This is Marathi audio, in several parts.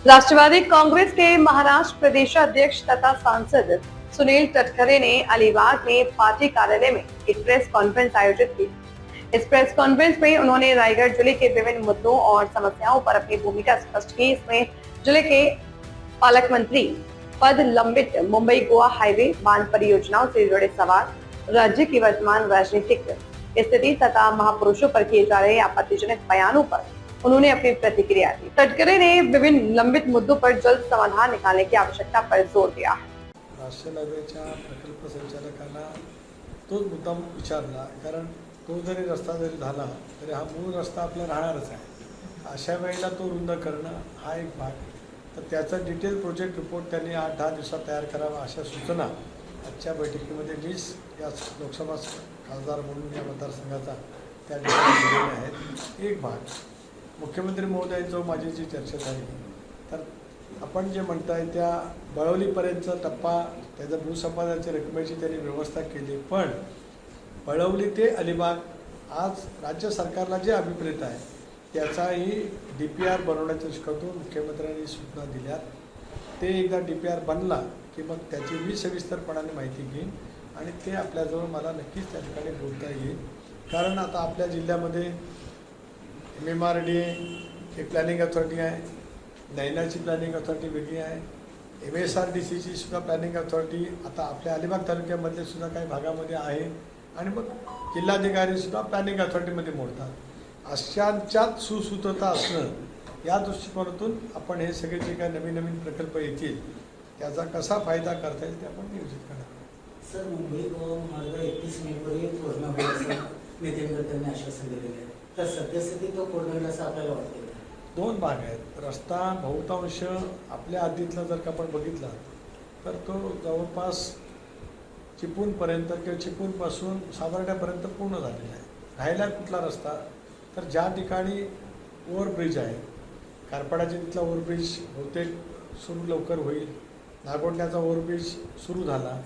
राष्ट्रवादी कांग्रेस के महाराष्ट्र प्रदेशाध्यक्ष तथा सांसद सुनील तटकरे ने अलीबाग में पार्टी कार्यालय में एक प्रेस कॉन्फ्रेंस आयोजित की। इस प्रेस कॉन्फ्रेंस में उन्होंने रायगढ़ जिले के विभिन्न मुद्दों और समस्याओं पर अपनी भूमिका स्पष्ट की। इसमें जिले के पालक मंत्री पद लंबित मुंबई गोवा हाईवे बांध परियोजनाओं से जुड़े सवाल, राज्य की वर्तमान राजनीतिक स्थिति तथा महापुरुषों पर किए जा रहे आपत्तिजनक बयानों पर उन्होंने अपनी प्रतिक्रिया दी। तटकरे ने विभिन्न लंबित मुद्दों पर जल्द समाधान निकालने की आवश्यकता पर जोर दिया। राष्ट्रीय हायवेच्या प्रकल्प संचालकांना तोच मुद्दा विचारला, कारण तो जरी रस्ता जरी झाला तरी हा मूळ रस्ता आपला राहणारच आहे। अशा वेळेला तो रुंद करणं हा एक भाग, तर त्याचा डिटेल प्रोजेक्ट रिपोर्ट त्यांनी 8-10 दिवसात तयार करावा अशा सूचना आजच्या बैठकीमध्ये मीच या लोकसभा खासदार म्हणून या मतदारसंघाचा त्या ठिकाणी दिलेल्या आहेत। एक भाग मुख्यमंत्री महोदयांची माझी जी चर्चा झाली, तर आपण जे म्हणताय त्या बळवलीपर्यंतचा टप्पा त्याच्या भूसंपादनाच्या रकमेची त्यांनी व्यवस्था केली, पण बळवली ते अलिबाग आज राज्य सरकारला जे अभिप्रेत आहे त्याचाही DPR बनवण्याच्या दृष्टीकोनातून मुख्यमंत्र्यांनी सूचना दिल्या। ते एकदा DPR बनला की मग त्याची मी सविस्तरपणाने माहिती घेईन आणि ते आपल्याजवळ मला नक्कीच त्या ठिकाणी बोलता येईल। कारण आता आपल्या जिल्ह्यामध्ये MMRD एक प्लॅनिंग अथॉरिटी आहे, नैनाची प्लॅनिंग अथॉरिटी वेगळी आहे, MSRDCची सुद्धा प्लॅनिंग अथॉरिटी आता आपल्या अलिबाग तालुक्यामध्ये सुद्धा काही भागामध्ये आहे आणि मग जिल्हाधिकारीसुद्धा प्लॅनिंग अथॉरिटीमध्ये मोडतात। अशांच्यात सुसूत्रता असणं या दृष्टिकोनातून आपण हे सगळे जे काही नवीन नवीन प्रकल्प येतील त्याचा कसा फायदा करता येईल ते आपण नियोजित करणार। सर, मुंबई गोवा मार्ग 31 मेपर्यंत पूर्ण होईल नेत्यांकडे त्यांनी आश्वासन दिलेले आहे, तर सद्यस्थिती तो पूर्ण होईल असं आपल्याला वाटतं? दोन भाग आहेत। रस्ता बहुतांश आपल्या हद्दीतला जर का आपण बघितला तर तो जवळपास चिपळूणपर्यंत किंवा चिपळूणपासून सावर्ड्यापर्यंत पूर्ण झालेला आहे। राहिला कुठला रस्ता, तर ज्या ठिकाणी ओव्हरब्रिज आहे, कारपाडाच्या तिथला ओव्हरब्रिज बहुतेक सुरू लवकर होईल, नागोंड्याचा ओव्हरब्रिज सुरू झाला,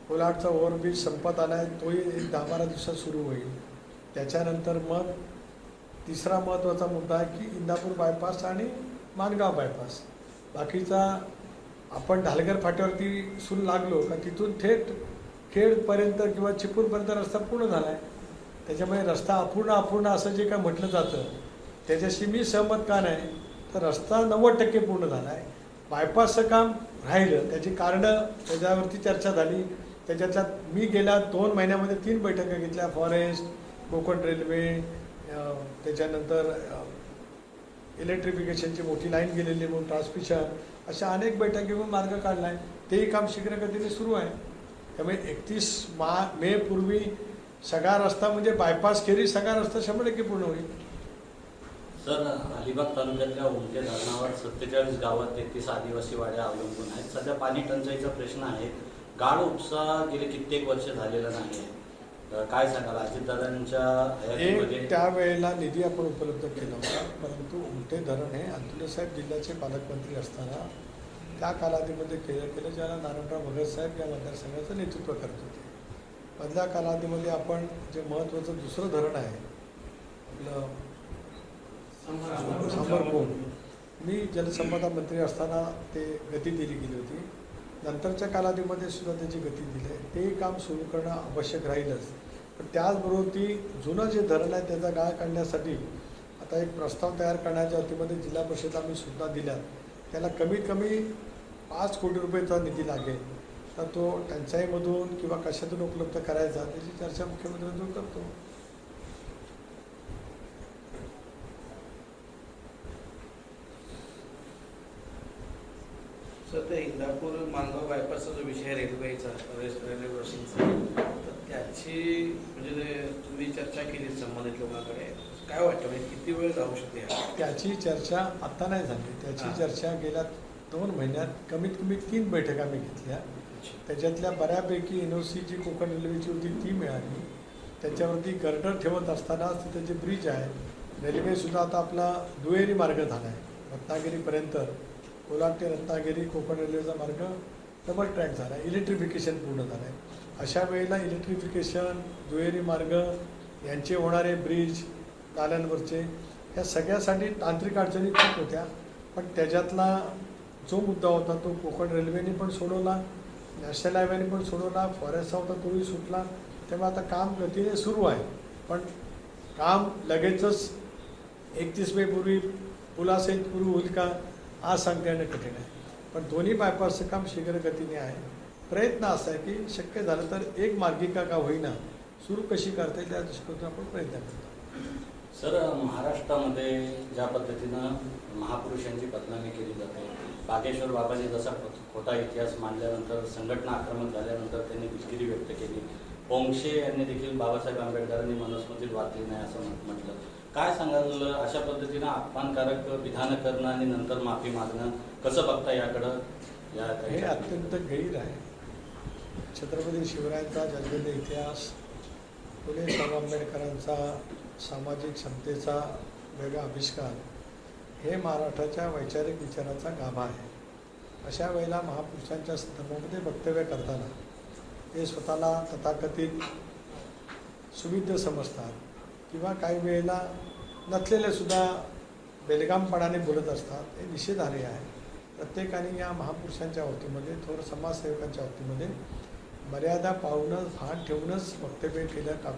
कोलाडचा ओव्हरब्रिज संपत आला आहे, तोही 10-12 दिवसात सुरू होईल। त्याच्यानंतर मग तिसरा महत्त्वाचा मुद्दा आहे की इंदापूर बायपास आणि माणगाव बायपास। बाकीचा आपण ढालगर फाट्यावरती सुरू लागलो का तिथून थेट खेडपर्यंत किंवा चिपळूणपर्यंत रस्ता पूर्ण झाला आहे। त्याच्यामुळे रस्ता अपूर्ण असं जे काय म्हटलं जातं त्याच्याशी मी सहमत का नाही, तर रस्ता 90% पूर्ण झाला आहे। बायपासचं काम राहिलं, त्याची कारणं त्याच्यावरती चर्चा झाली। त्याच्यातल्या मी गेल्या 2 महिन्यामध्ये 3 बैठका घेतल्या, फॉरेस्ट, कोकण रेल्वे, त्याच्यानंतर इलेक्ट्रिफिकेशनची मोठी लाईन गेलेली म्हणून ट्रान्समिशन, अशा अनेक बैठकी घेऊन मार्ग काढला आहे। तेही काम शीघ्रगतीने सुरू आहे। त्यामुळे 31 मे पूर्वी सगळा रस्ता म्हणजे बायपास खेरीज सगळा रस्ता 100% पूर्ण होईल। सर, अलिबाग तालुक्यातल्या उमटे धरणावर 47 गावात 33 आदिवासी वाड्या अवलंबून आहेत। सध्या पाणी टंचाईचा प्रश्न आहे, गाळ उपसा गेले कित्येक वर्ष झालेला नाही आहे, काय सांगाल? अजितदादांच्या त्यावेळेला निधी आपण उपलब्ध केला होता, परंतु उमटे धरण हे अतुल्यसाहेब जिल्ह्याचे पालकमंत्री असताना त्या कालावधीमध्ये केलं ज्याला नारायणराव भगत साहेब या मतदारसंघाचं नेतृत्व करत होते। मधल्या कालावधीमध्ये आपण जे महत्त्वाचं दुसरं धरण आहे आपलं सांबरकोंड, मी जलसंपदा मंत्री असताना ते गती दिली गेली होती। नंतरच्या कालावधीमध्ये सुद्धा त्याची गती दिली आहे, ते काम सुरू करणं आवश्यक राहीलच। पण त्याचबरोबर ती जुनं जे धरण आहे त्याचा गाळ काढण्यासाठी आता एक प्रस्ताव तयार करण्याच्या अर्थीमध्ये जिल्हा परिषद आम्ही सूचना दिल्या, त्याला कमीत कमी 5 कोटी रुपयेचा निधी लागेल, तर तो टंचाईमधून किंवा कशातून उपलब्ध करायचा त्याची चर्चा मुख्यमंत्र्यांजवळ करतो। सर, ते इंदापूर माणगाव बायपासचा जो विषय रेल्वेचा रेल्वे क्रॉसिंगचा, तर त्याची म्हणजे तुम्ही चर्चा केली संबंधित लोकांकडे, काय वाटतं म्हणजे किती वेळ जाऊ शकते? त्याची चर्चा आत्ता नाही झाली, त्याची चर्चा गेल्या 2 महिन्यात कमीत कमी 3 बैठका मी घेतल्या। त्याच्यातल्या बऱ्यापैकी NOC जी कोकण रेल्वेची होती ती मिळाली, त्याच्यावरती गर्डर ठेवत असतानाच तिथे जे ब्रिज आहे, रेल्वेसुद्धा आता आपला दुहेरी मार्ग झाला आहे, रत्नागिरीपर्यंत कोलाड ते रत्नागिरी कोकण रेल्वेचा मार्ग डबल ट्रॅक झाला आहे, इलेक्ट्रिफिकेशन पूर्ण झालं आहे। अशा वेळेला इलेक्ट्रिफिकेशन, दुहेरी मार्ग यांचे होणारे ब्रिज, नाल्यांवरचे, या सगळ्यासाठी तांत्रिक अडचणी खूप होत्या, पण त्याच्यातला जो मुद्दा होता तो कोकण रेल्वेने पण सोडवला, नॅशनल हायवेने पण सोडवला, फॉरेस्टचा होता तोही सुटला. तेव्हा आता काम गतीने सुरू आहे, पण काम लगेचच 31 मेपूर्वी पुलासहित पूर्वी होईल का आज सांगता येणं कठीण आहे. पण दोन्ही बायपासचं काम शीघ्र गतीने आहे. प्रयत्न असा आहे की शक्य झालं तर एक मार्गिका का होईना सुरू कशी करता येईल त्या दृष्टीकोनातून आपण प्रयत्न करतो. सर, महाराष्ट्रामध्ये ज्या पद्धतीनं महापुरुषांची बदनामी केली जाते, बागेश्वर बाबांनी जसा खोटा इतिहास मांडल्यानंतर, संघटना आक्रमक झाल्यानंतर त्यांनी दिलगिरी व्यक्त केली. पोंक्षे यांनी देखील बाबासाहेब आंबेडकरांनी मनुस्मृतीत वाचली नाही असं म्हटलं. काय सांगाल अशा पद्धतीनं अपमानकारक विधानं करणं आणि नंतर माफी मागणं, कसं बघता याकडं? हे अत्यंत गैर आहे. छत्रपती शिवरायांचा जन्मलेला इतिहास, फुले शाहू आंबेडकरांचा सामाजिक समतेचा वेगळा आविष्कार हे महाराष्ट्राच्या वैचारिक विचाराचा गाभा आहे. अशा वेळेला महापुरुषांच्या संदर्भामध्ये वक्तव्य करताना ते स्वतःला तथाकथित सुविध समजतात किंवा काही वेळेला नसलेले सुद्धा बेलगामपणाने बोलत असतात, हे निषेधार्ह आहे. प्रत्येकाने या महापुरुषांच्या वतीमध्ये, थोर समाजसेवकांच्या वतीमध्ये मर्यादा पाळूनच, भान ठेवूनच वक्तव्य केलं का